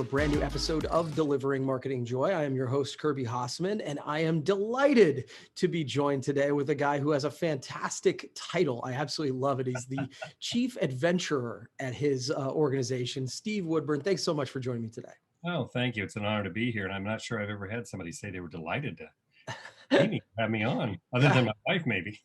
a brand new episode of Delivering Marketing Joy. I am your host, Kirby Hasseman, and I am delighted to be joined today with a guy who has a fantastic title. I absolutely love it. He's the Chief Adventurer at his organization, Steve Woodburn. Thanks so much for joining me today. Oh, thank you. It's an honor to be here, and I'm not sure I've ever had somebody say they were delighted to have me on, other than my wife, maybe.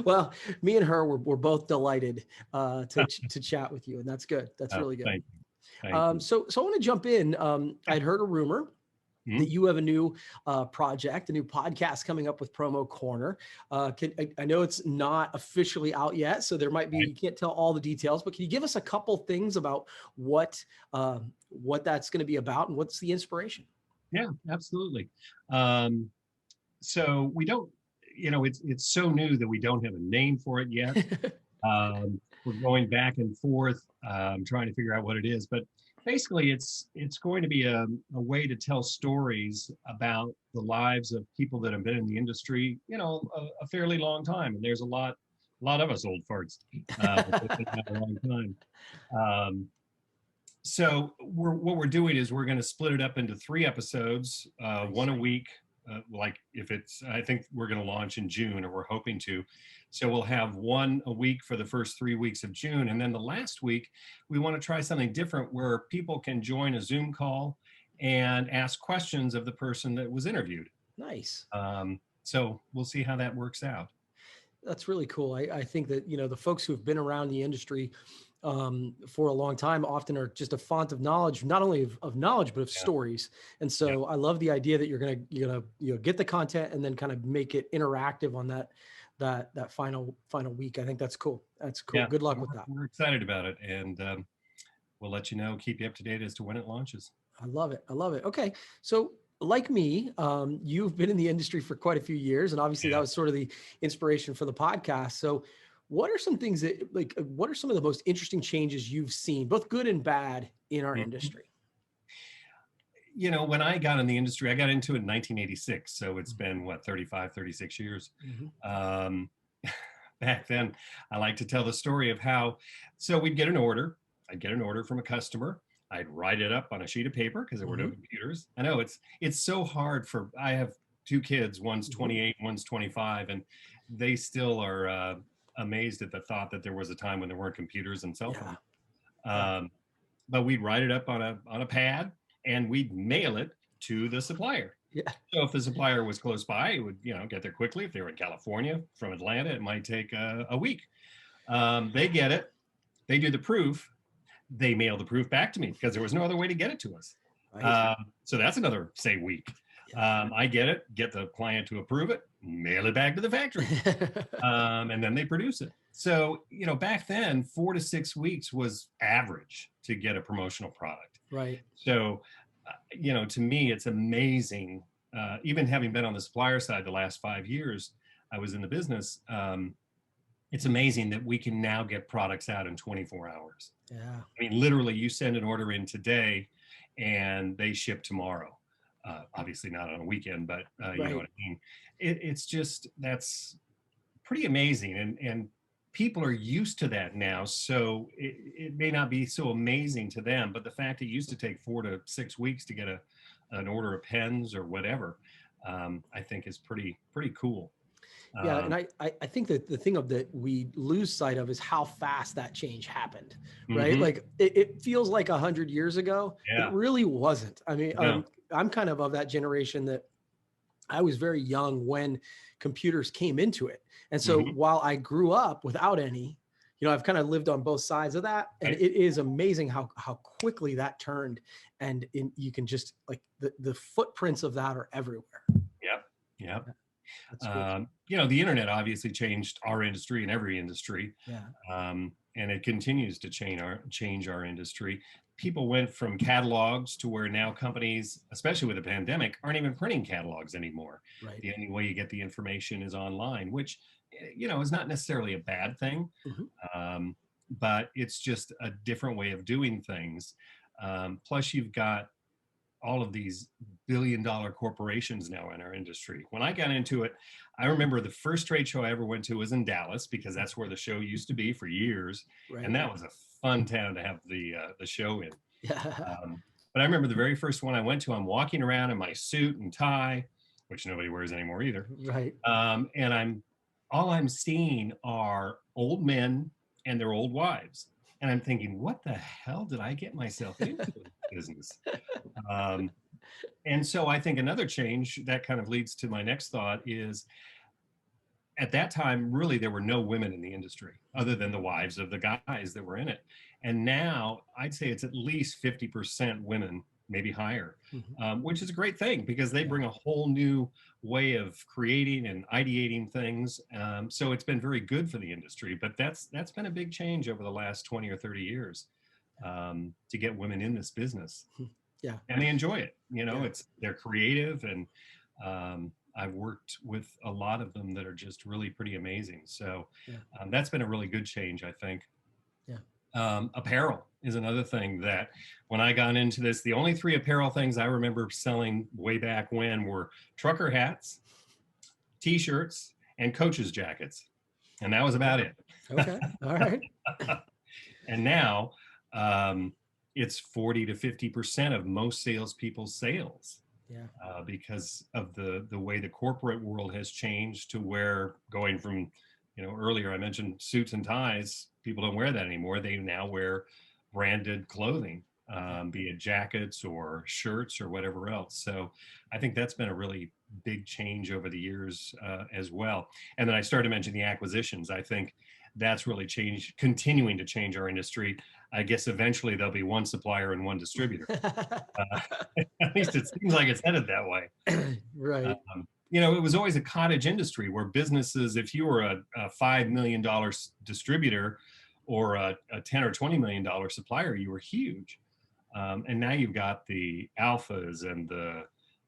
Well, me and her were both delighted to chat with you, and that's good. That's really good. Thank you. Thank you. So I want to jump in. I'd heard a rumor that you have a new project, a new podcast coming up with Promo Corner. I know it's not officially out yet, so there might be, you can't tell all the details, but can you give us a couple things about what that's going to be about and what's the inspiration? Yeah, absolutely. So we don't, it's so new that we don't have a name for it yet. We're going back and forth, trying to figure out what it is, but basically it's going to be a way to tell stories about the lives of people that have been in the industry, a fairly long time. And there's a lot of us old farts that been a long time. So what we're doing is we're going to split it up into 3 episodes, one a week. I think we're going to launch in June, or we're hoping to. So we'll have 1 a week for the first 3 weeks of June. And then the last week, we want to try something different where people can join a Zoom call and ask questions of the person that was interviewed. Nice. So we'll see how that works out. That's really cool. I think that, the folks who have been around the industry for a long time often are just a font of knowledge, not only of knowledge, but of stories. And so I love the idea that you're gonna get the content and then kind of make it interactive on that final week. I think that's cool. That's cool. Yeah, Good luck with that. We're excited about it, and we'll let you know, keep you up to date as to when it launches. I love it. Okay. So like me, you've been in the industry for quite a few years, and obviously that was sort of the inspiration for the podcast. So what are some things what are some of the most interesting changes you've seen, both good and bad, in our industry? When I got in the industry, I got into it in 1986. So it's been 36 years. Back then, I like to tell the story of how, so we'd get an order. I'd get an order from a customer. I'd write it up on a sheet of paper because there were no computers. I know it's so hard I have 2 kids, one's 28, one's 25, and they still are amazed at the thought that there was a time when there weren't computers and cell phones. But we'd write it up on a pad and we'd mail it to the supplier. So if the supplier was close by, it would get there quickly. If they were in California from Atlanta, it might take a week. They get it, they do the proof, they mail the proof back to me because there was no other way to get it to us. So that's another, say, week. I get the client to approve it, mail it back to the factory, and then they produce it. So, back then, 4 to 6 weeks was average to get a promotional product. Right. So, to me, it's amazing. Even having been on the supplier side the last 5 years, I was in the business. It's amazing that we can now get products out in 24 hours. Yeah. I mean, literally, you send an order in today and they ship tomorrow. Obviously not on a weekend, but you know what I mean? It's just, that's pretty amazing. And people are used to that now. So it may not be so amazing to them, but the fact it used to take 4 to 6 weeks to get an order of pens or whatever, I think is pretty cool. Yeah, and I think that the thing that we lose sight of is how fast that change happened, right? Like it feels like 100 years ago. It really wasn't. I mean, I'm kind of that generation that I was very young when computers came into it. And so while I grew up without any, I've kind of lived on both sides of that. And it is amazing how quickly that turned. And you can just the footprints of that are everywhere. Yep. The internet obviously changed our industry and every industry. And it continues to change our industry. People went from catalogs to where now companies, especially with the pandemic, aren't even printing catalogs anymore. Right. The only way you get the information is online, which, is not necessarily a bad thing. But it's just a different way of doing things. Plus you've got all of these billion-dollar corporations now in our industry. When I got into it, I remember the first trade show I ever went to was in Dallas because that's where the show used to be for years. And that was a fun town to have the show in. Yeah. But I remember the very first one I went to, I'm walking around in my suit and tie, which nobody wears anymore either. Right. And all I'm seeing are old men and their old wives. And I'm thinking, what the hell did I get myself into in this business? And so I think another change that kind of leads to my next thought is, at that time, really, there were no women in the industry other than the wives of the guys that were in it. And now I'd say it's at least 50% women, maybe higher, which is a great thing because they bring a whole new way of creating and ideating things. So it's been very good for the industry, but that's been a big change over the last 20 or 30 years to get women in this business. Yeah. And they enjoy it. You know, they're creative, and I've worked with a lot of them that are just really pretty amazing. So that's been a really good change, I think. Yeah. Apparel is another thing that when I got into this, the only 3 apparel things I remember selling way back when were trucker hats, t-shirts, and coaches jackets. And that was about it. Okay. All right. And now it's 40 to 50% of most salespeople's sales. Yeah. Because of the way the corporate world has changed, to where going from, earlier I mentioned suits and ties, people don't wear that anymore. They now wear branded clothing, be it jackets or shirts or whatever else. So I think that's been a really big change over the years as well. And then I started to mention the acquisitions. I think that's really continuing to change our industry. I guess eventually there'll be one supplier and one distributor. At least it seems like it's headed that way. Right. It was always a cottage industry where businesses, if you were a $5 million distributor or a $10 or $20 million supplier, you were huge. And now you've got the alphas and the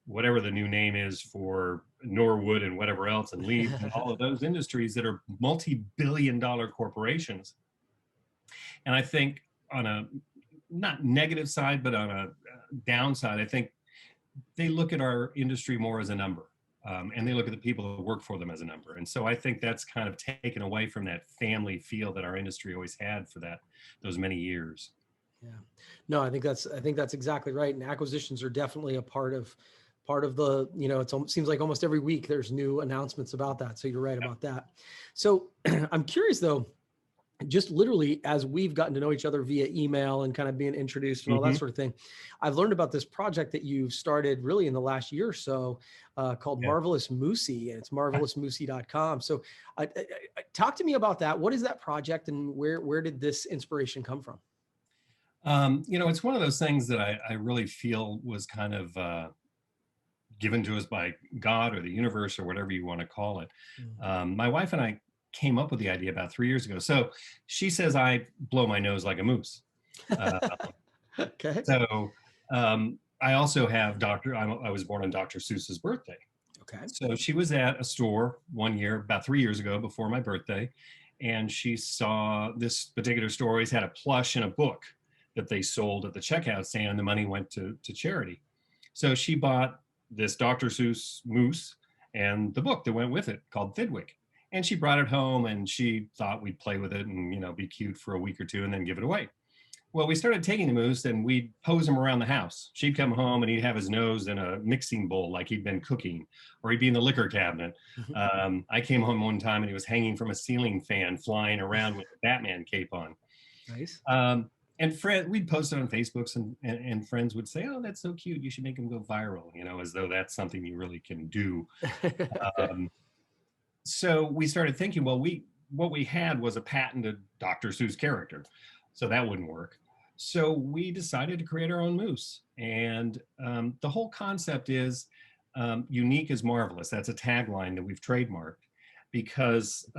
whatever the new name is for Norwood and whatever else, and Leaf and all of those industries that are multi-billion-dollar corporations. And I think on a not negative side, but on a downside, I think they look at our industry more as a number, and they look at the people that work for them as a number. And so I think that's kind of taken away from that family feel that our industry always had for those many years. Yeah, no, I think that's exactly right. And acquisitions are definitely a part of the, it seems like almost every week there's new announcements about that. So you're right about that. So I'm curious though, just literally as we've gotten to know each other via email and kind of being introduced and all that sort of thing, I've learned about this project that you've started really in the last year or so called Marvelous Moosie, and it's marvelousmoosiecom. So talk to me about that. What is that project, and where did this inspiration come from? It's one of those things that I really feel was kind of given to us by God or the universe or whatever you want to call it. My wife and I came up with the idea about 3 years ago. So she says I blow my nose like a moose. Okay. So I also have I was born on Dr. Seuss's birthday. Okay. So she was at a store one year, about 3 years ago, before my birthday, and she saw this particular store always had a plush and a book that they sold at the checkout stand, and the money went to charity. So she bought this Dr. Seuss moose and the book that went with it called Thidwick. And she brought it home, and she thought we'd play with it and, be cute for a week or two and then give it away. Well, we started taking the moose and we'd pose him around the house. She'd come home and he'd have his nose in a mixing bowl like he'd been cooking, or he'd be in the liquor cabinet. I came home one time and he was hanging from a ceiling fan flying around with a Batman cape on. Nice. And we'd post it on Facebook, and friends would say, "Oh, that's so cute. You should make him go viral," as though that's something you really can do. So we started thinking, well, what we had was a patented Dr. Seuss character, so that wouldn't work. So we decided to create our own moose. And the whole concept is unique is marvelous. That's a tagline that we've trademarked because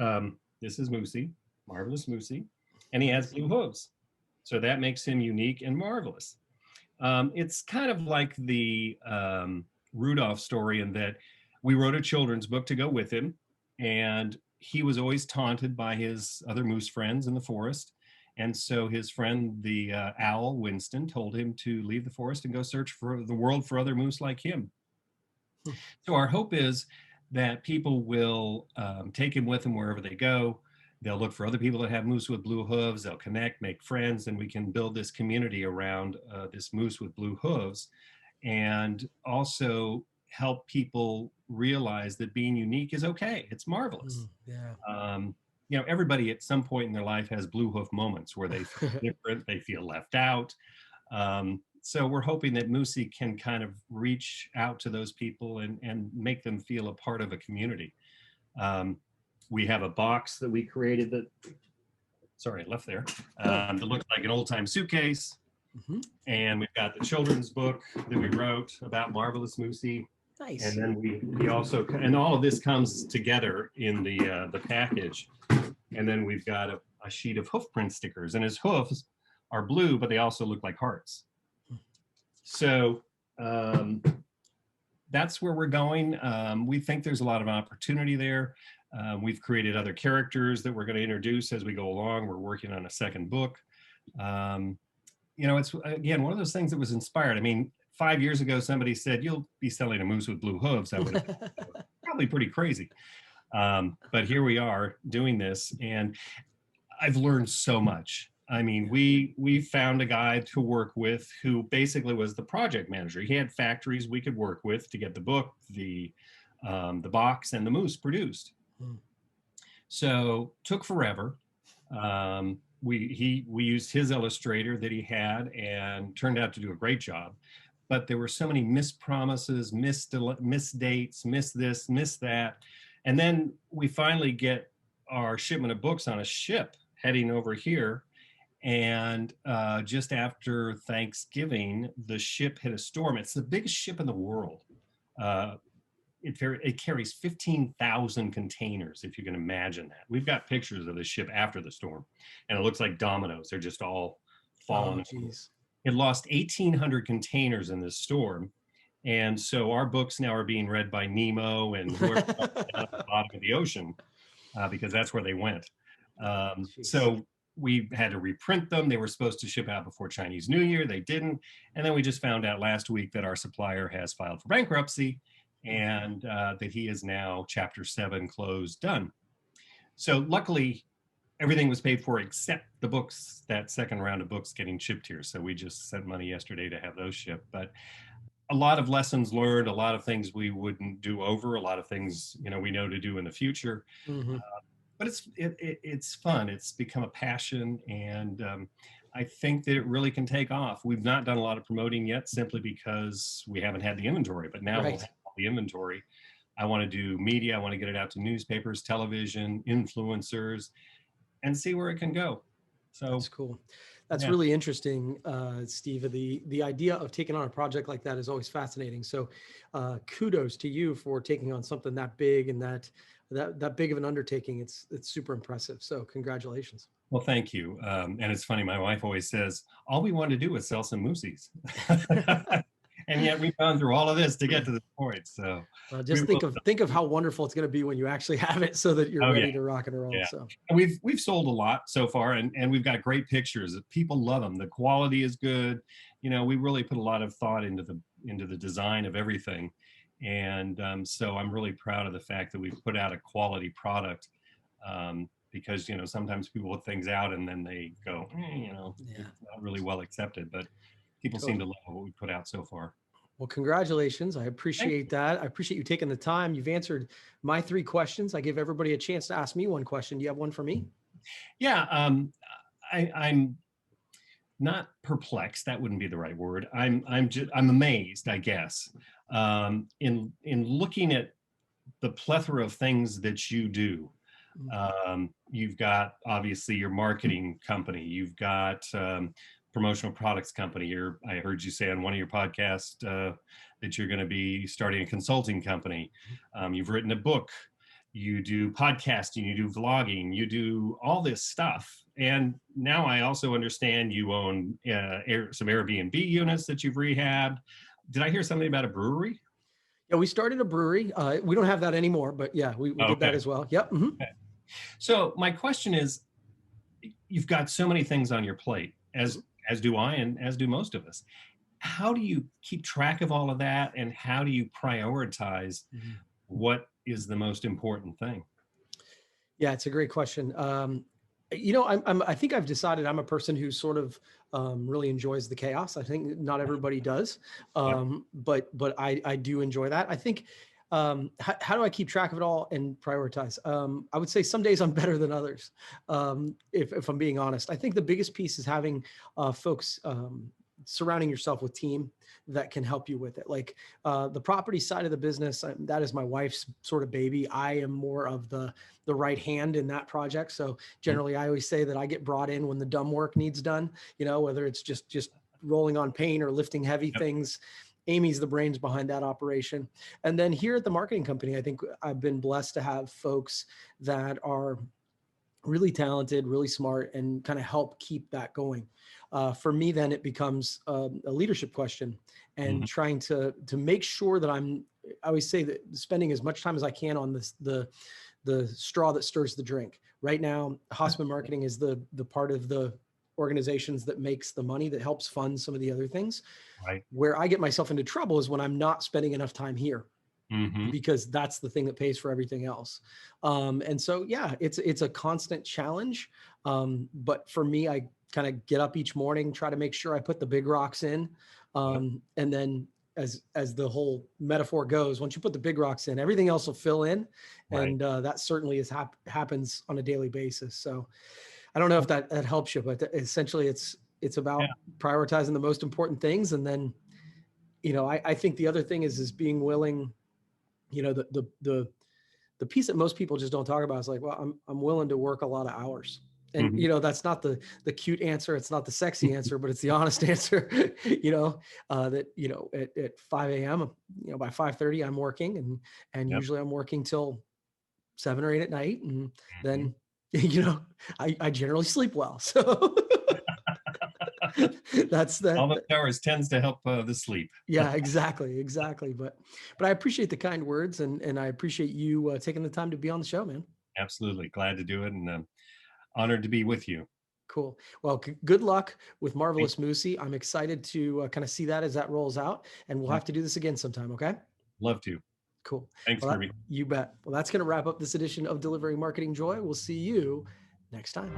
this is Moosie, Marvelous Moosie, and he has blue hooves. So that makes him unique and marvelous. It's kind of like the Rudolph story in that we wrote a children's book to go with him, and he was always taunted by his other moose friends in the forest. And so his friend, the owl, Winston, told him to leave the forest and go search for the world for other moose like him. So our hope is that people will take him with them wherever they go. They'll look for other people that have moose with blue hooves. They'll connect, make friends, and we can build this community around this moose with blue hooves, and also help people realize that being unique is okay. It's marvelous. You know, everybody at some point in their life has blue hoof moments where they feel different, they feel left out. So we're hoping that Moosie can kind of reach out to those people and make them feel a part of a community. We have a box that we created that, sorry, I left there, that looks like an old-time suitcase. And we've got the children's book that we wrote about Marvelous Moosie. Nice. And then we also, and all of this comes together in the package. And then we've got a sheet of hoof print stickers, and his hoofs are blue, but they also look like hearts. So that's where we're going. We think there's a lot of opportunity there. We've created other characters that we're going to introduce as we go along. We're working on a second book. You know, it's, again, one of those things that was inspired. I mean, 5 years ago, somebody said, you'll be selling a moose with blue hooves. That would have been probably pretty crazy. But here we are doing this, and I've learned so much. I mean, we found a guy to work with who basically was the project manager. He had factories we could work with to get the book, the box, and the moose produced. So took forever. We used his illustrator that he had, and turned out to do a great job. But there were so many missed promises, missed dates, missed this, missed that. And then we finally get our shipment of books on a ship heading over here. And just after Thanksgiving, the ship hit a storm. It's the biggest ship in the world. It carries 15,000 containers, if you can imagine that. We've got pictures of the ship after the storm, and it looks like dominoes. They're just all falling. Oh, it lost 1,800 containers in this storm. And so our books now are being read by Nemo and whoever down at the bottom of the ocean, because that's where they went. So we had to reprint them. They were supposed to ship out before Chinese New Year. They didn't. And then we just found out last week that our supplier has filed for bankruptcy, and that he is now Chapter 7 closed, done. So luckily, everything was paid for except the books, that second round of books getting shipped here. So we just sent money yesterday to have those shipped. But a lot of lessons learned, a lot of things we wouldn't do over, a lot of things, you know, we know to do in the future. But it's fun. It's become a passion, and I think that it really can take off. We've not done a lot of promoting yet, simply because we haven't had the inventory. But now we'll have all the inventory. I want to do media. I want to get it out to newspapers, television, influencers, and see where it can go. So that's cool. That's really interesting, Steve. The idea of taking on a project like that is always fascinating. So kudos to you for taking on something that big and that big of an undertaking. It's super impressive. So congratulations. Well, thank you. And it's funny, my wife always says, all we want to do is sell some moosies. And yet we've gone through all of this to get to this point. So just think of how wonderful it's going to be when you actually have it, so that you're ready to rock and roll. So and we've sold a lot so far, and we've got great pictures. People love them. The quality is good. You know, we really put a lot of thought into the design of everything. And so I'm really proud of the fact that we've put out a quality product, because, you know, sometimes people put things out and then they go, you know, it's not really well accepted, but people seem to love what we put out so far. Well, congratulations. I appreciate that. I appreciate you taking the time. You've answered my 3 questions. I give everybody a chance to ask me one question. Do you have one for me? Yeah. I'm not perplexed. That wouldn't be the right word. I'm amazed, I guess, in looking at the plethora of things that you do. You've got, obviously, your marketing company. You've got promotional products company. I heard you say on one of your podcasts that you're going to be starting a consulting company. You've written a book. You do podcasting. You do vlogging. You do all this stuff. And now I also understand you own some Airbnb units that you've rehabbed. Did I hear something about a brewery? Yeah, we started a brewery. We don't have that anymore, but yeah, we did that as well. Yep. Okay. So my question is, you've got so many things on your plate, as do I, and as do most of us. How do you keep track of all of that, and how do you prioritize what is the most important thing? Yeah, it's a great question. I think I've decided I'm a person who sort of really enjoys the chaos. I think not everybody does, but I do enjoy that. I think how do I keep track of it all and prioritize? I would say some days I'm better than others. If I'm being honest, I think the biggest piece is having folks surrounding yourself with team that can help you with it. Like the property side of the business, that is my wife's sort of baby. I am more of the right hand in that project. So generally I always say that I get brought in when the dumb work needs done, whether it's just rolling on paint or lifting heavy things. Amy's the brains behind that operation. And then here at the marketing company, I think I've been blessed to have folks that are really talented, really smart, and kind of help keep that going. For me, then it becomes a leadership question and trying to make sure that I always say that spending as much time as I can on the straw that stirs the drink. Right now, Hasseman Marketing is the part of the organizations that makes the money that helps fund some of the other things. Right. Where I get myself into trouble is when I'm not spending enough time here. Because that's the thing that pays for everything else. And so, yeah, it's a constant challenge. But for me, I kind of get up each morning, try to make sure I put the big rocks in. And then as the whole metaphor goes, once you put the big rocks in, everything else will fill in. And that certainly happens on a daily basis. So I don't know if that helps you, but essentially it's about prioritizing the most important things. And then, I think the other thing is being willing, the piece that most people just don't talk about is like, well, I'm willing to work a lot of hours. And, that's not the cute answer. It's not the sexy answer, but it's the honest answer, that, at 5 a.m., by 5:30 I'm working and usually I'm working till 7 or 8 at night. And then, I generally sleep well. So that's that. All those hours tends to help the sleep. Yeah, exactly. But I appreciate the kind words and I appreciate you taking the time to be on the show, man. Absolutely. Glad to do it and honored to be with you. Cool. Well, good luck with Marvelous Moosie. I'm excited to kind of see that as that rolls out, and we'll have to do this again sometime. Okay. Love to. Cool. Thanks, Kirby. You bet. Well, that's going to wrap up this edition of Delivering Marketing Joy. We'll see you next time.